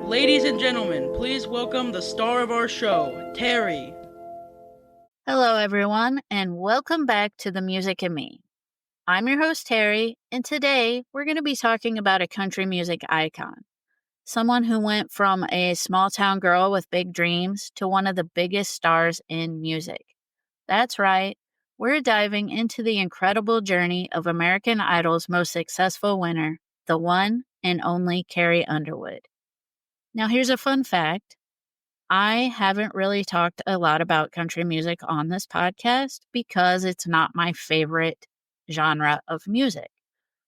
Ladies and gentlemen, please welcome the star of our show, Teri. Hello, everyone, and welcome back to The Music and Me. I'm your host, Teri, and today we're going to be talking about a country music icon. Someone who went from a small town girl with big dreams to one of the biggest stars in music. That's right, we're diving into the incredible journey of American Idol's most successful winner, the one and only Carrie Underwood. Now, here's a fun fact. I haven't really talked a lot about country music on this podcast because it's not my favorite genre of music.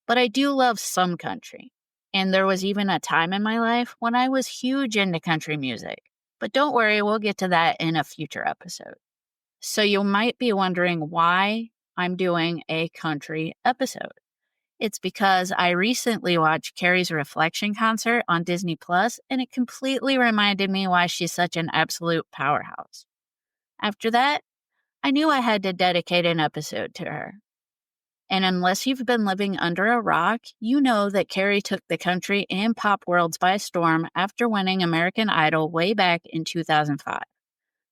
But I do love some country. And there was even a time in my life when I was huge into country music. But don't worry, we'll get to that in a future episode. So you might be wondering why I'm doing a country episode. It's because I recently watched Carrie's Reflection concert on Disney Plus, and it completely reminded me why she's such an absolute powerhouse. After that, I knew I had to dedicate an episode to her. And unless you've been living under a rock, you know that Carrie took the country and pop worlds by storm after winning American Idol way back in 2005.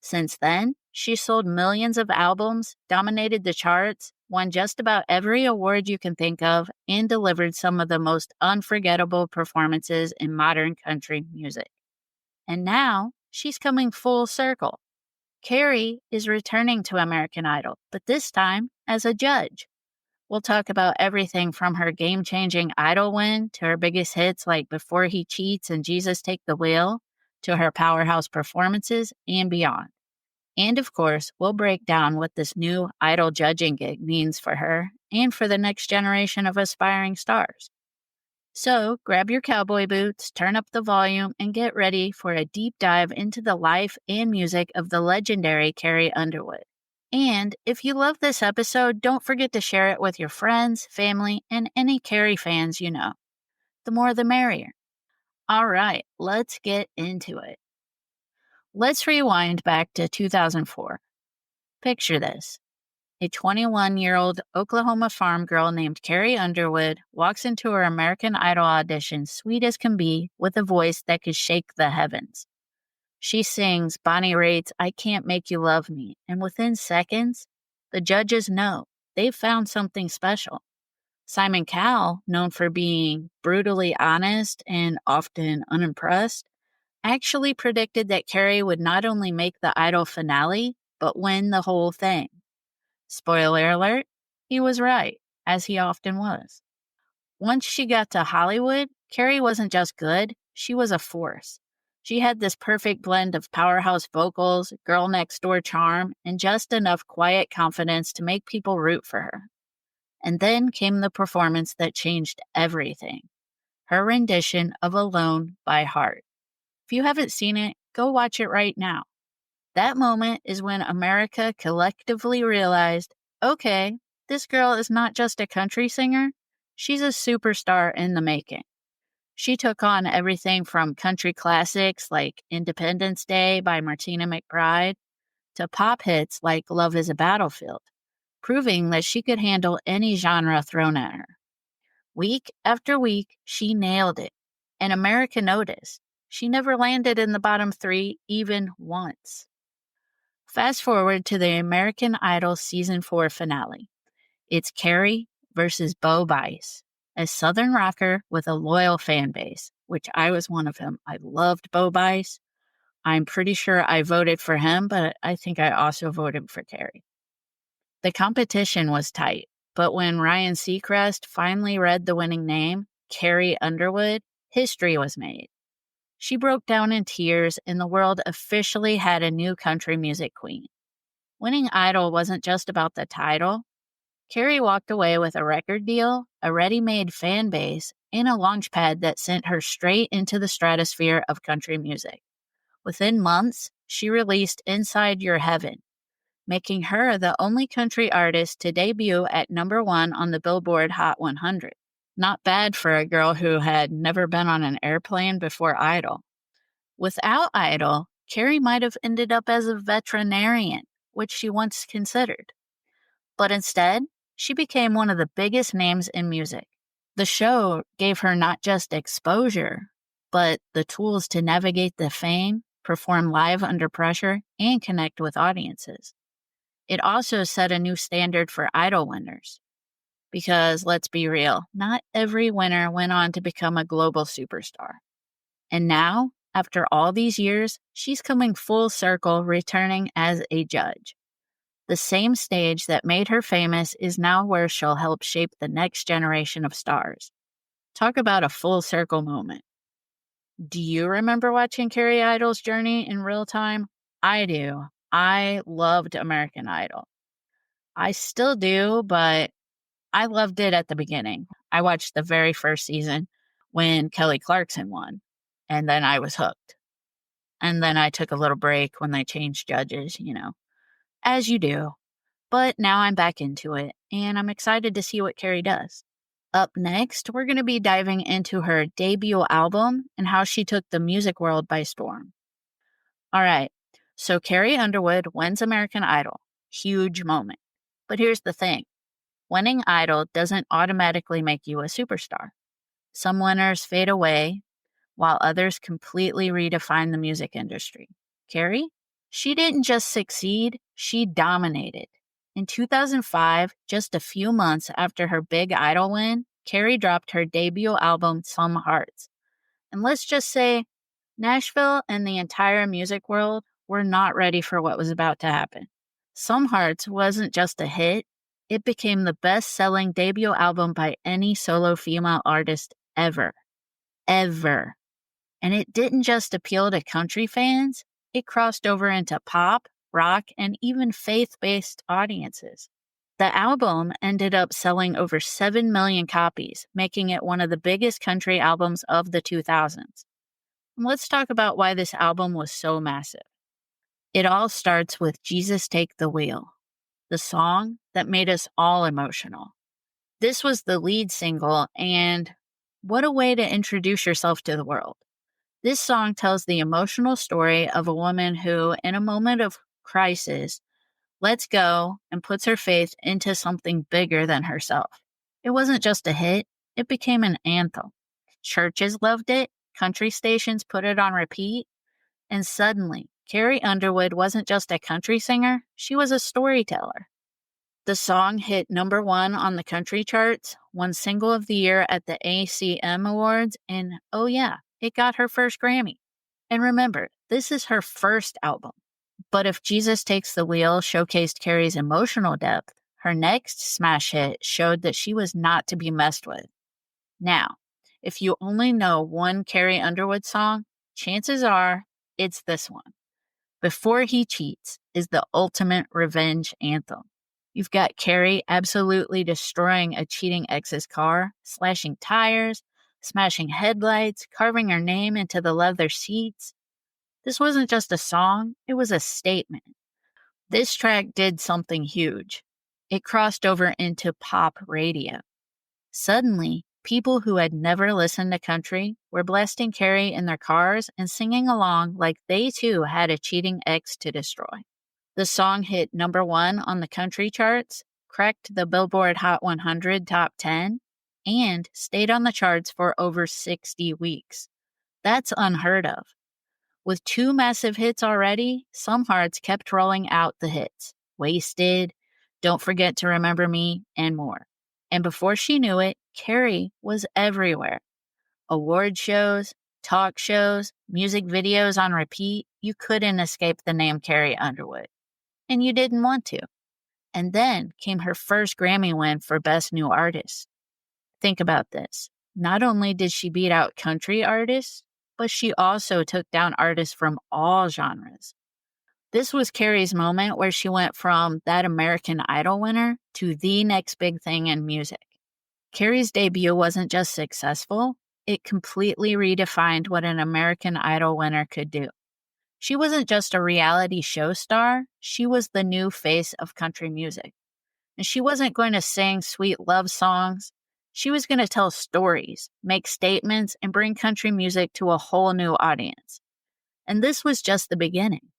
Since then, she sold millions of albums, dominated the charts, won just about every award you can think of, and delivered some of the most unforgettable performances in modern country music. And now, she's coming full circle. Carrie is returning to American Idol, but this time as a judge. We'll talk about everything from her game-changing Idol win to her biggest hits like Before He Cheats and Jesus Take the Wheel, to her powerhouse performances and beyond. And of course, we'll break down what this new Idol judging gig means for her and for the next generation of aspiring stars. So grab your cowboy boots, turn up the volume, and get ready for a deep dive into the life and music of the legendary Carrie Underwood. And if you love this episode, don't forget to share it with your friends, family, and any Carrie fans you know. The more the merrier. All right, let's get into it. Let's rewind back to 2004. Picture this. A 21-year-old Oklahoma farm girl named Carrie Underwood walks into her American Idol audition sweet as can be with a voice that could shake the heavens. She sings Bonnie Raitt's I Can't Make You Love Me, and within seconds, the judges know they've found something special. Simon Cowell, known for being brutally honest and often unimpressed, actually predicted that Carrie would not only make the Idol finale, but win the whole thing. Spoiler alert, he was right, as he often was. Once she got to Hollywood, Carrie wasn't just good, she was a force. She had this perfect blend of powerhouse vocals, girl next door charm, and just enough quiet confidence to make people root for her. And then came the performance that changed everything. Her rendition of Alone by Heart. If you haven't seen it, go watch it right now. That moment is when America collectively realized, okay, this girl is not just a country singer, she's a superstar in the making. She took on everything from country classics like Independence Day by Martina McBride to pop hits like Love is a Battlefield, proving that she could handle any genre thrown at her. Week after week, she nailed it, and America noticed. She never landed in the bottom three even once. Fast forward to the American Idol Season 4 finale. It's Carrie versus Bo Bice, a Southern rocker with a loyal fan base, which I was one of them. I loved Bo Bice. I'm pretty sure I voted for him, but I think I also voted for Carrie. The competition was tight, but when Ryan Seacrest finally read the winning name, Carrie Underwood, history was made. She broke down in tears, and the world officially had a new country music queen. Winning Idol wasn't just about the title. Carrie walked away with a record deal, a ready-made fan base, and a launchpad that sent her straight into the stratosphere of country music. Within months, she released Inside Your Heaven, making her the only country artist to debut at #1 on the Billboard Hot 100. Not bad for a girl who had never been on an airplane before Idol. Without Idol, Carrie might have ended up as a veterinarian, which she once considered. But instead, she became one of the biggest names in music. The show gave her not just exposure, but the tools to navigate the fame, perform live under pressure, and connect with audiences. It also set a new standard for Idol winners. Because let's be real, not every winner went on to become a global superstar. And now, after all these years, she's coming full circle, returning as a judge. The same stage that made her famous is now where she'll help shape the next generation of stars. Talk about a full circle moment. Do you remember watching Carrie Idol's journey in real time? I do. I loved American Idol. I still do, but I loved it at the beginning. I watched the very first season when Kelly Clarkson won, and then I was hooked. And then I took a little break when they changed judges, as you do. But now I'm back into it, and I'm excited to see what Carrie does. Up next, we're going to be diving into her debut album and how she took the music world by storm. All right, so Carrie Underwood wins American Idol. Huge moment. But here's the thing. Winning Idol doesn't automatically make you a superstar. Some winners fade away, while others completely redefine the music industry. Carrie? She didn't just succeed, she dominated. In 2005, just a few months after her big Idol win, Carrie dropped her debut album, Some Hearts. And let's just say, Nashville and the entire music world were not ready for what was about to happen. Some Hearts wasn't just a hit, it became the best-selling debut album by any solo female artist ever. Ever. And it didn't just appeal to country fans, it crossed over into pop, rock, and even faith-based audiences. The album ended up selling over 7 million copies, making it one of the biggest country albums of the 2000s. Let's talk about why this album was so massive. It all starts with Jesus Take the Wheel, the song that made us all emotional. This was the lead single, and what a way to introduce yourself to the world. This song tells the emotional story of a woman who, in a moment of crisis, lets go and puts her faith into something bigger than herself. It wasn't just a hit, it became an anthem. Churches loved it, country stations put it on repeat, and suddenly, Carrie Underwood wasn't just a country singer, she was a storyteller. The song hit #1 on the country charts, won Single of the Year at the ACM Awards, and oh yeah, it got her first Grammy. And remember, this is her first album. But if Jesus Takes the Wheel showcased Carrie's emotional depth, her next smash hit showed that she was not to be messed with. Now, if you only know one Carrie Underwood song, chances are it's this one. Before He Cheats is the ultimate revenge anthem. You've got Carrie absolutely destroying a cheating ex's car, slashing tires, smashing headlights, carving her name into the leather seats. This wasn't just a song, it was a statement. This track did something huge. It crossed over into pop radio. Suddenly, people who had never listened to country were blasting Carrie in their cars and singing along like they too had a cheating ex to destroy. The song hit #1 on the country charts, cracked the Billboard Hot 100 top 10, and stayed on the charts for over 60 weeks. That's unheard of. With 2 massive hits already, Some Hearts kept rolling out the hits. Wasted, Don't Forget to Remember Me, and more. And before she knew it, Carrie was everywhere. Award shows, talk shows, music videos on repeat, you couldn't escape the name Carrie Underwood. And you didn't want to. And then came her first Grammy win for Best New Artist. Think about this. Not only did she beat out country artists, but she also took down artists from all genres. This was Carrie's moment where she went from that American Idol winner to the next big thing in music. Carrie's debut wasn't just successful, it completely redefined what an American Idol winner could do. She wasn't just a reality show star, she was the new face of country music. And she wasn't going to sing sweet love songs. She was going to tell stories, make statements, and bring country music to a whole new audience. And this was just the beginning.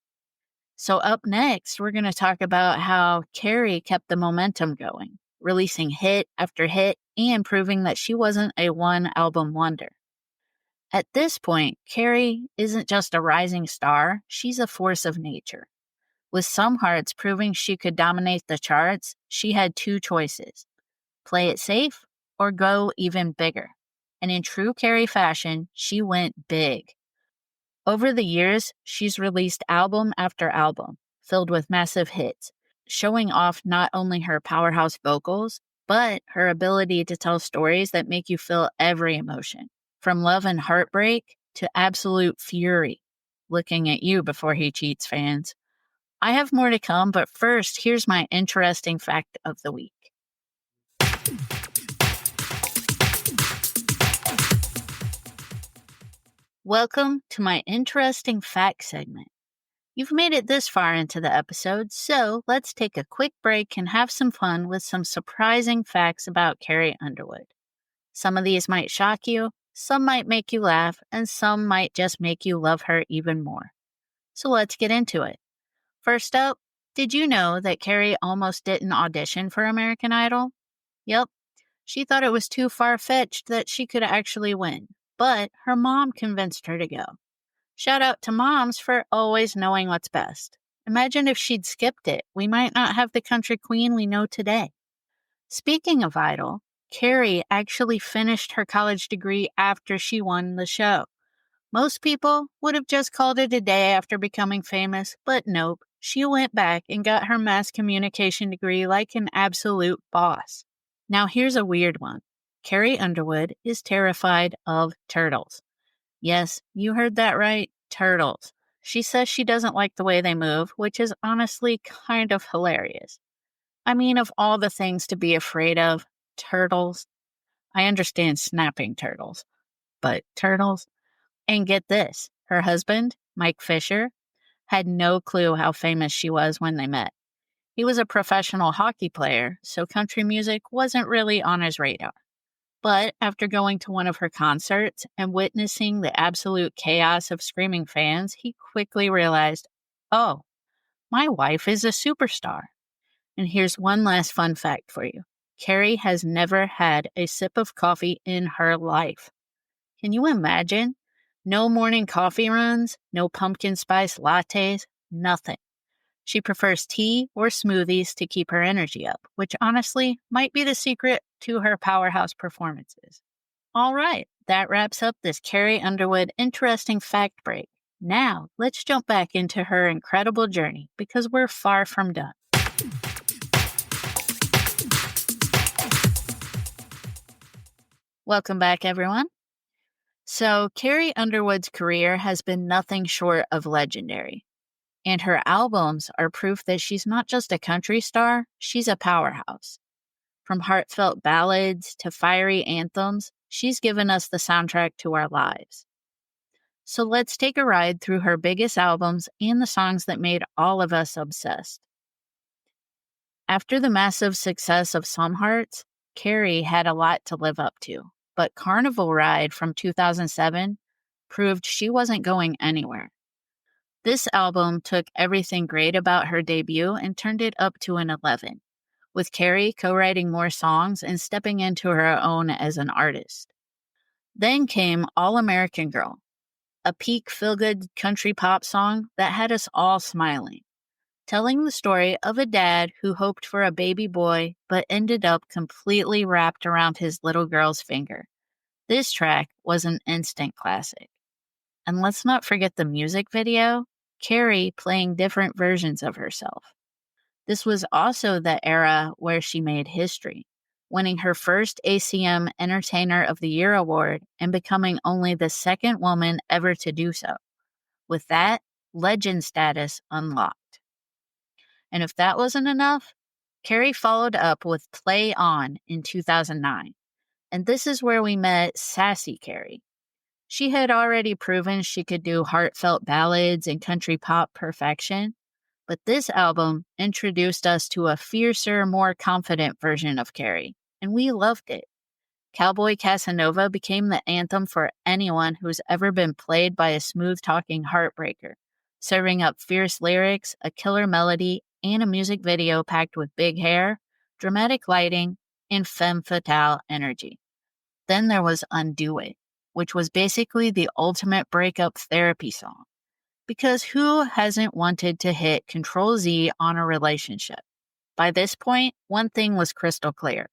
So up next, we're going to talk about how Carrie kept the momentum going, releasing hit after hit and proving that she wasn't a one-album wonder. At this point, Carrie isn't just a rising star, she's a force of nature. With Some Hearts proving she could dominate the charts, she had two choices: play it safe or go even bigger. And in true Carrie fashion, she went big. Over the years, she's released album after album, filled with massive hits, showing off not only her powerhouse vocals, but her ability to tell stories that make you feel every emotion, from love and heartbreak to absolute fury. Looking at you before he cheats, fans. I have more to come, but first, here's my interesting fact of the week. Welcome to my interesting fact segment. You've made it this far into the episode, so let's take a quick break and have some fun with some surprising facts about Carrie Underwood. Some of these might shock you, some might make you laugh, and some might just make you love her even more. So let's get into it. First up, did you know that Carrie almost didn't audition for American Idol? Yep, she thought it was too far-fetched that she could actually win, but her mom convinced her to go. Shout out to moms for always knowing what's best. Imagine if she'd skipped it. We might not have the country queen we know today. Speaking of Idol, Carrie actually finished her college degree after she won the show. Most people would have just called it a day after becoming famous, but nope. She went back and got her mass communication degree like an absolute boss. Now here's a weird one. Carrie Underwood is terrified of turtles. Yes, you heard that right, turtles. She says she doesn't like the way they move, which is honestly kind of hilarious. I mean, of all the things to be afraid of, turtles. I understand snapping turtles, but turtles? And get this, her husband, Mike Fisher, had no clue how famous she was when they met. He was a professional hockey player, so country music wasn't really on his radar. But after going to one of her concerts and witnessing the absolute chaos of screaming fans, he quickly realized, oh, my wife is a superstar. And here's one last fun fact for you. Carrie has never had a sip of coffee in her life. Can you imagine? No morning coffee runs, no pumpkin spice lattes, nothing. She prefers tea or smoothies to keep her energy up, which honestly might be the secret to her powerhouse performances. All right, that wraps up this Carrie Underwood interesting fact break. Now, let's jump back into her incredible journey because we're far from done. Welcome back, everyone. So, Carrie Underwood's career has been nothing short of legendary. And her albums are proof that she's not just a country star, she's a powerhouse. From heartfelt ballads to fiery anthems, she's given us the soundtrack to our lives. So let's take a ride through her biggest albums and the songs that made all of us obsessed. After the massive success of Some Hearts, Carrie had a lot to live up to, but Carnival Ride from 2007 proved she wasn't going anywhere. This album took everything great about her debut and turned it up to an 11, with Carrie co-writing more songs and stepping into her own as an artist. Then came All American Girl, a peak feel-good country pop song that had us all smiling, telling the story of a dad who hoped for a baby boy but ended up completely wrapped around his little girl's finger. This track was an instant classic. And let's not forget the music video, Carrie playing different versions of herself. This was also the era where she made history, winning her first ACM Entertainer of the Year award and becoming only the second woman ever to do so. With that, legend status unlocked. And if that wasn't enough, Carrie followed up with Play On in 2009. And this is where we met Sassy Carrie. She had already proven she could do heartfelt ballads and country pop perfection, but this album introduced us to a fiercer, more confident version of Carrie, and we loved it. Cowboy Cassanova became the anthem for anyone who's ever been played by a smooth-talking heartbreaker, serving up fierce lyrics, a killer melody, and a music video packed with big hair, dramatic lighting, and femme fatale energy. Then there was Undo It, which was basically the ultimate breakup therapy song. Because who hasn't wanted to hit Control Z on a relationship? By this point, one thing was crystal clear.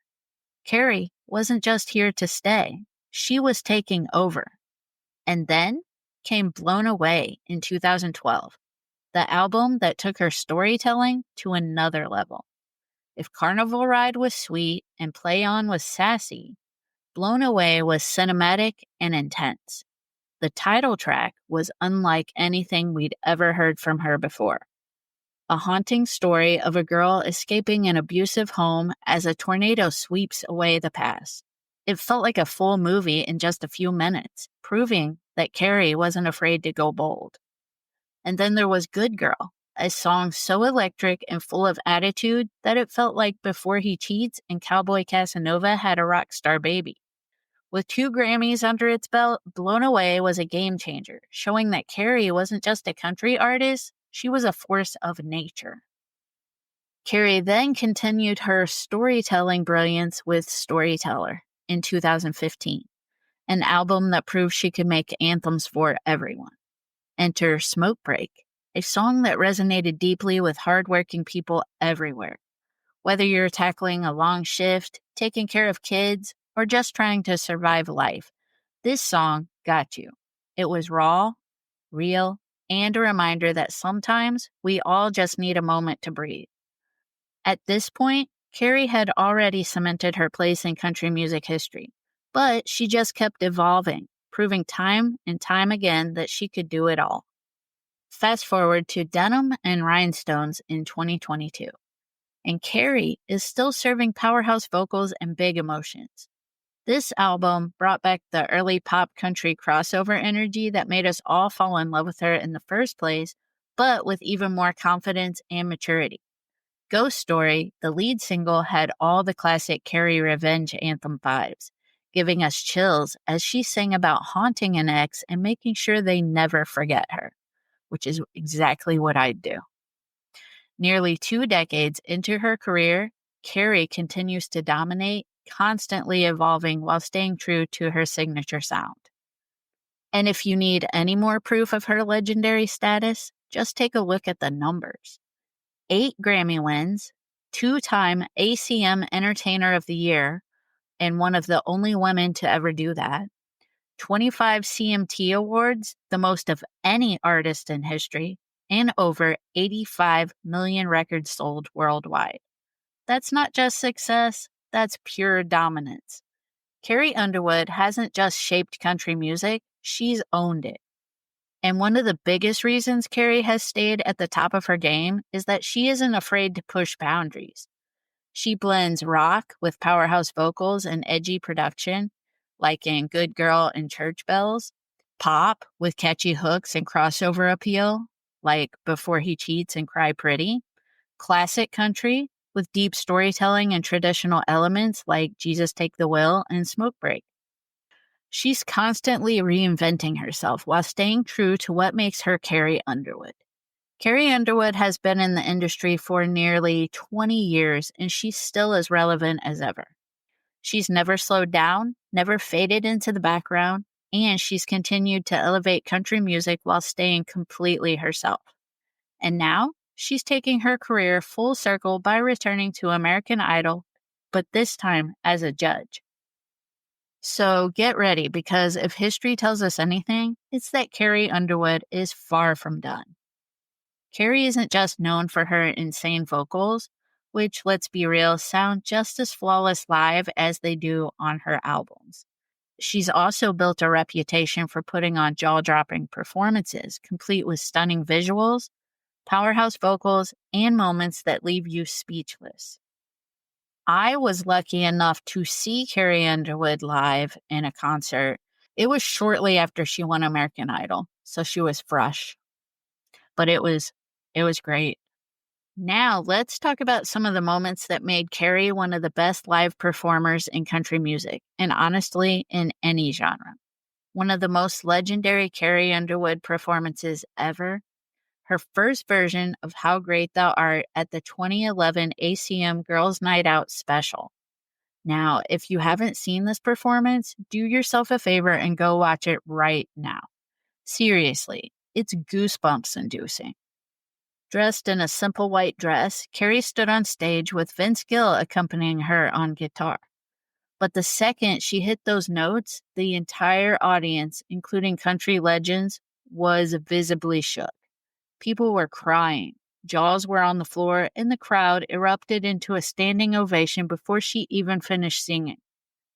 Carrie wasn't just here to stay. She was taking over. And then came Blown Away in 2012, the album that took her storytelling to another level. If Carnival Ride was sweet and Play On was sassy, Blown Away was cinematic and intense. The title track was unlike anything we'd ever heard from her before. A haunting story of a girl escaping an abusive home as a tornado sweeps away the past. It felt like a full movie in just a few minutes, proving that Carrie wasn't afraid to go bold. And then there was Good Girl, a song so electric and full of attitude that it felt like Before He Cheats and Cowboy Cassanova had a rock star baby. With 2 Grammys under its belt, Blown Away was a game changer, showing that Carrie wasn't just a country artist, she was a force of nature. Carrie then continued her storytelling brilliance with Storyteller in 2015, an album that proved she could make anthems for everyone. Enter Smoke Break, a song that resonated deeply with hardworking people everywhere. Whether you're tackling a long shift, taking care of kids, or just trying to survive life, this song got you. It was raw, real, and a reminder that sometimes we all just need a moment to breathe. At this point, Carrie had already cemented her place in country music history, but she just kept evolving, proving time and time again that she could do it all. Fast forward to Denim and Rhinestones in 2022, and Carrie is still serving powerhouse vocals and big emotions. This album brought back the early pop country crossover energy that made us all fall in love with her in the first place, but with even more confidence and maturity. Ghost Story, the lead single, had all the classic Carrie revenge anthem vibes, giving us chills as she sang about haunting an ex and making sure they never forget her, which is exactly what I'd do. Nearly 2 decades into her career, Carrie continues to dominate, constantly evolving while staying true to her signature sound. And if you need any more proof of her legendary status, just take a look at the numbers. 8 Grammy wins, 2-time ACM Entertainer of the Year, and one of the only women to ever do that. 25 CMT awards, the most of any artist in history, and over 85 million records sold worldwide. That's not just success, that's pure dominance. Carrie Underwood hasn't just shaped country music, she's owned it. And one of the biggest reasons Carrie has stayed at the top of her game is that she isn't afraid to push boundaries. She blends rock with powerhouse vocals and edgy production, like in Good Girl and Church Bells, pop with catchy hooks and crossover appeal, like Before He Cheats and Cry Pretty, classic country with deep storytelling and traditional elements like Jesus Take the Wheel and Smoke Break. She's constantly reinventing herself while staying true to what makes her Carrie Underwood. Carrie Underwood has been in the industry for nearly 20 years, and she's still as relevant as ever. She's never slowed down, never faded into the background, and she's continued to elevate country music while staying completely herself. And now, she's taking her career full circle by returning to American Idol, but this time as a judge. So get ready, because if history tells us anything, it's that Carrie Underwood is far from done. Carrie isn't just known for her insane vocals, which, let's be real, sound just as flawless live as they do on her albums. She's also built a reputation for putting on jaw-dropping performances, complete with stunning visuals, powerhouse vocals, and moments that leave you speechless. I was lucky enough to see Carrie Underwood live in a concert. It was shortly after she won American Idol, so she was fresh. But it was great. Now, let's talk about some of the moments that made Carrie one of the best live performers in country music, and honestly, in any genre. One of the most legendary Carrie Underwood performances ever, her first version of How Great Thou Art at the 2011 ACM Girls Night Out special. Now, if you haven't seen this performance, do yourself a favor and go watch it right now. Seriously, it's goosebumps inducing. Dressed in a simple white dress, Carrie stood on stage with Vince Gill accompanying her on guitar. But the second she hit those notes, the entire audience, including country legends, was visibly shook. People were crying, jaws were on the floor, and the crowd erupted into a standing ovation before she even finished singing.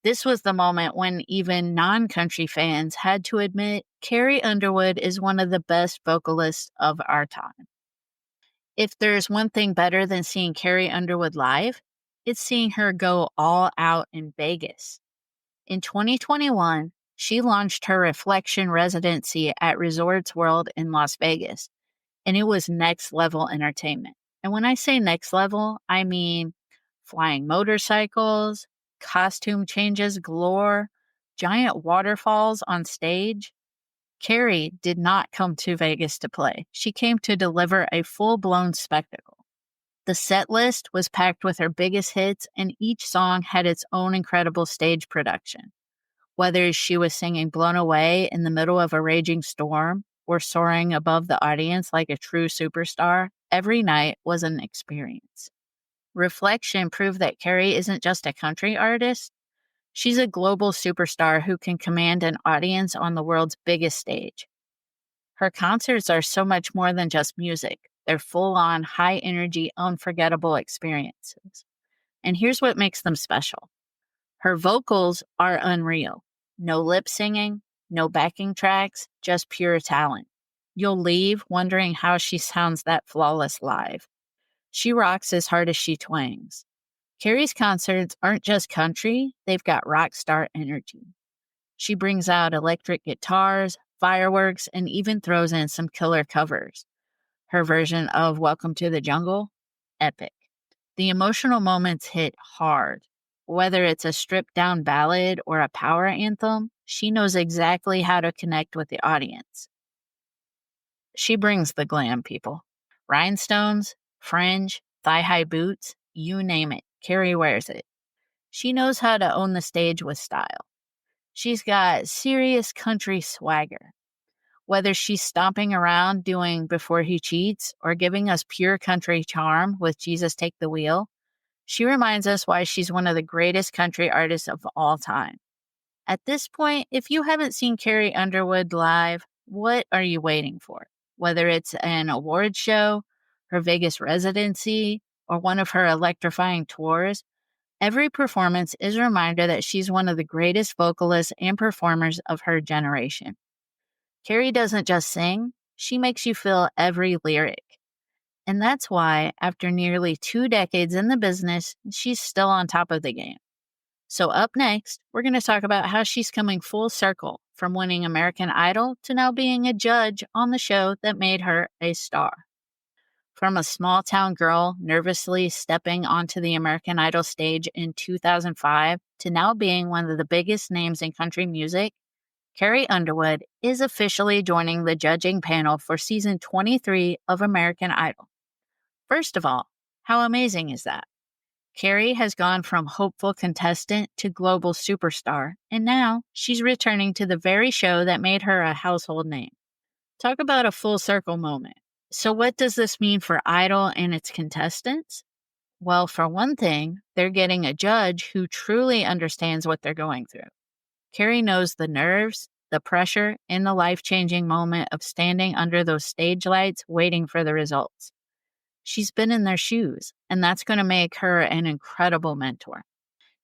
This was the moment when even non-country fans had to admit Carrie Underwood is one of the best vocalists of our time. If there's one thing better than seeing Carrie Underwood live, it's seeing her go all out in Vegas. In 2021, she launched her Reflection residency at Resorts World in Las Vegas, and it was next level entertainment. And when I say next level, I mean flying motorcycles, costume changes galore, giant waterfalls on stage. Carrie did not come to Vegas to play. She came to deliver a full-blown spectacle. The set list was packed with her biggest hits, and each song had its own incredible stage production. Whether she was singing Blown Away in the middle of a raging storm or soaring above the audience like a true superstar, every night was an experience. Reflection proved that Carrie isn't just a country artist. She's a global superstar who can command an audience on the world's biggest stage. Her concerts are so much more than just music. They're full-on, high-energy, unforgettable experiences. And here's what makes them special. Her vocals are unreal. No lip singing, no backing tracks, just pure talent. You'll leave wondering how she sounds that flawless live. She rocks as hard as she twangs. Carrie's concerts aren't just country, they've got rock star energy. She brings out electric guitars, fireworks, and even throws in some killer covers. Her version of Welcome to the Jungle? Epic. The emotional moments hit hard. Whether it's a stripped-down ballad or a power anthem, she knows exactly how to connect with the audience. She brings the glam, people. Rhinestones, fringe, thigh-high boots, you name it. Carrie wears it. She knows how to own the stage with style. She's got serious country swagger. Whether she's stomping around doing Before He Cheats or giving us pure country charm with Jesus Take the Wheel, she reminds us why she's one of the greatest country artists of all time. At this point, if you haven't seen Carrie Underwood live, what are you waiting for? Whether it's an award show, her Vegas residency, or one of her electrifying tours, every performance is a reminder that she's one of the greatest vocalists and performers of her generation. Carrie doesn't just sing, she makes you feel every lyric. And that's why, after nearly 2 decades in the business, she's still on top of the game. So up next, we're going to talk about how she's coming full circle from winning American Idol to now being a judge on the show that made her a star. From a small town girl nervously stepping onto the American Idol stage in 2005 to now being one of the biggest names in country music, Carrie Underwood is officially joining the judging panel for season 23 of American Idol. First of all, how amazing is that? Carrie has gone from hopeful contestant to global superstar, and now she's returning to the very show that made her a household name. Talk about a full circle moment. So what does this mean for Idol and its contestants? Well, for one thing, they're getting a judge who truly understands what they're going through. Carrie knows the nerves, the pressure, and the life-changing moment of standing under those stage lights waiting for the results. She's been in their shoes, and that's going to make her an incredible mentor.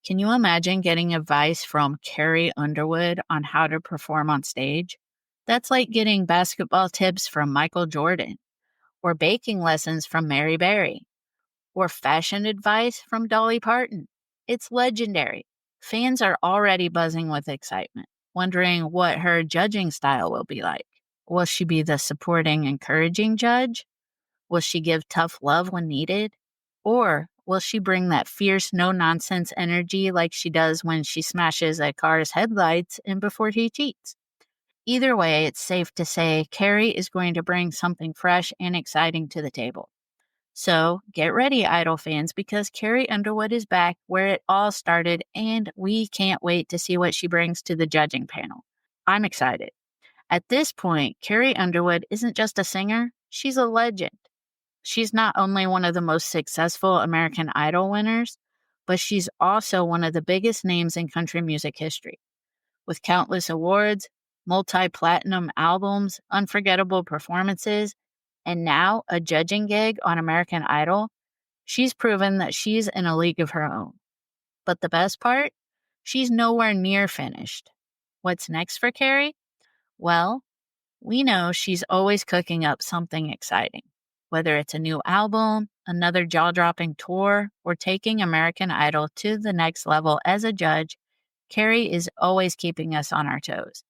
Can you imagine getting advice from Carrie Underwood on how to perform on stage? That's like getting basketball tips from Michael Jordan, or baking lessons from Mary Berry, or fashion advice from Dolly Parton. It's legendary. Fans are already buzzing with excitement, wondering what her judging style will be like. Will she be the supporting, encouraging judge? Will she give tough love when needed? Or will she bring that fierce, no-nonsense energy like she does when she smashes a car's headlights and Before He Cheats? Either way, it's safe to say Carrie is going to bring something fresh and exciting to the table. So get ready, Idol fans, because Carrie Underwood is back where it all started, and we can't wait to see what she brings to the judging panel. I'm excited. At this point, Carrie Underwood isn't just a singer, she's a legend. She's not only one of the most successful American Idol winners, but she's also one of the biggest names in country music history. With countless awards, multi-platinum albums, unforgettable performances, and now a judging gig on American Idol, she's proven that she's in a league of her own. But the best part? She's nowhere near finished. What's next for Carrie? Well, we know she's always cooking up something exciting. Whether it's a new album, another jaw-dropping tour, or taking American Idol to the next level as a judge, Carrie is always keeping us on our toes.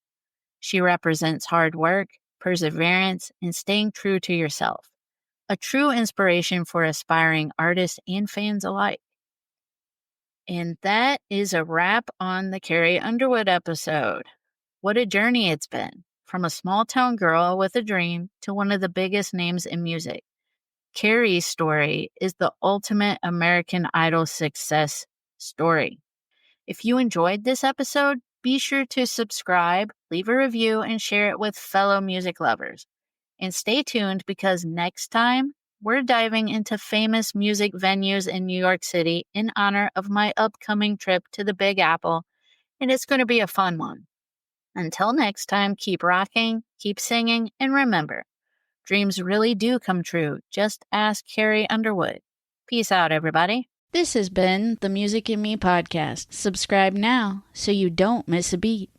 She represents hard work, perseverance, and staying true to yourself. A true inspiration for aspiring artists and fans alike. And that is a wrap on the Carrie Underwood episode. What a journey it's been, from a small town girl with a dream to one of the biggest names in music. Carrie's story is the ultimate American Idol success story. If you enjoyed this episode, be sure to subscribe, leave a review, and share it with fellow music lovers. And stay tuned because next time, we're diving into famous music venues in New York City in honor of my upcoming trip to the Big Apple, and it's going to be a fun one. Until next time, keep rocking, keep singing, and remember, dreams really do come true. Just ask Carrie Underwood. Peace out, everybody. This has been the Music in Me podcast. Subscribe now so you don't miss a beat.